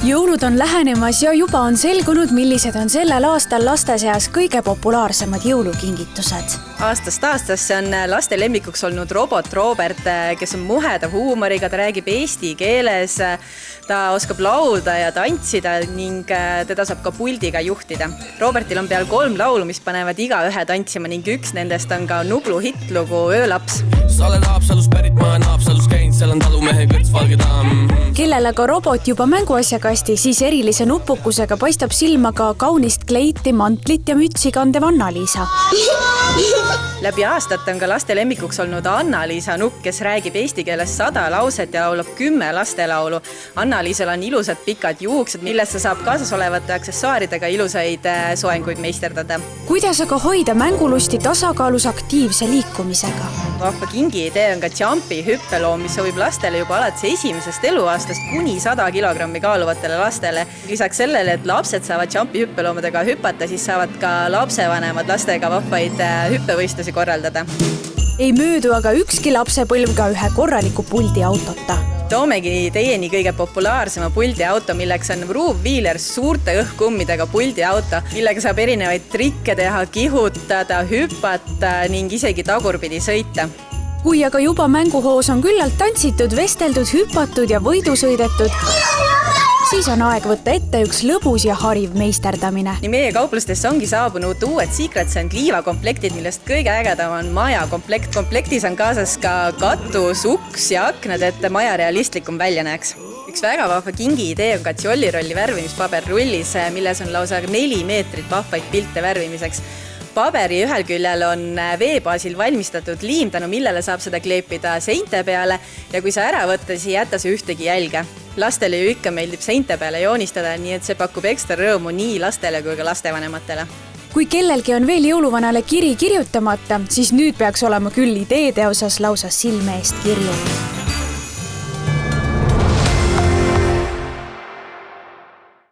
Jõulud on lähenemas ja juba on selgunud, millised on sellel aastal laste seas kõige populaarsemad jõulukingitused. Aastast aastasse on laste lemmikuks olnud robot Robert, kes on muheda huumoriga, ta räägib eesti keeles, ta oskab laulda ja tantsida ning teda saab ka puldiga juhtida. Robertil on peal 3 laulu, mis panevad igaühe tantsima ning üks nendest on ka Nublu hittlugu Öölaps. Sa oled Haapsalus pärit, ma olen Haapsalus käinud, seal on talumehe kõrts valge daam. Kellel aga robot juba mänguasjakasti, siis erilise nupukusega paistab silma ka kaunist kleiti, mantlit ja mütsi kandev Anna-Liisa. Läbi aastat on ka laste lemmikuks olnud Anna-Liisa nukk, kes räägib eesti keeles 100 lauset ja laulab 10 lastelaulu. Anna-Liisal on ilusad pikad juuksed, millest saab kaasas olevate aksessuaaridega ilusaid soenguid meisterdada. Kuidas aga hoida mängulusti tasakaalus aktiivse liikumisega? Vahva kingi idee on ka Jumpi hüppeloom, mis sobib lastele juba alates esimesest eluaastast kuni 100 kilogrammi kaaluvatele lastele. Lisaks sellele, et lapsed saavad Jumpi hüppeloomadega hüpata, siis saavad ka lapsevanemad lastega vahvaid hüppevõistlusi korraldada. Ei möödu aga ükski lapsepõlv ka ühe korraliku puldiautota. Toomegi teieni kõige populaarsema puldiauto, milleks on Ruuv-Wheeler suurte õhkummidega puldiauto, millega saab erinevaid trikke teha, kihutada, hüpata ning isegi tagurpidi sõita. Kui aga juba mänguhoos on küllalt tantsitud, vesteldud, hüpatud ja võidu sõidetud, siis on aeg võtta ette üks lõbus ja hariv meisterdamine. Nii meie kauplustesse ongi saabunud uued Secret Sand liivakomplektid, millest kõige ägedam on maja komplekt. Komplektis on kaasas ka katus, uks ja aknad, et maja realistlikum välja näeks. Üks väga vahva kingi idee on ka tjollirolli värvimispaber rullis, milles on lausa 4 meetrit vahvaid pilte värvimiseks. Paberi ühel küljel on veebaasil valmistatud liim, tänu millele saab seda kleepida seinte peale ja kui sa ära võtta, siis ei jäta see ühtegi jälge. Lastele ju ikka meeldib seinte peale joonistada, nii et see pakub ekstra rõõmu nii lastele kui ka lastevanematele. Kui kellelgi on veel jõuluvanale kiri kirjutamata, siis nüüd peaks olema küll ideede osas lausa silme eest kirju.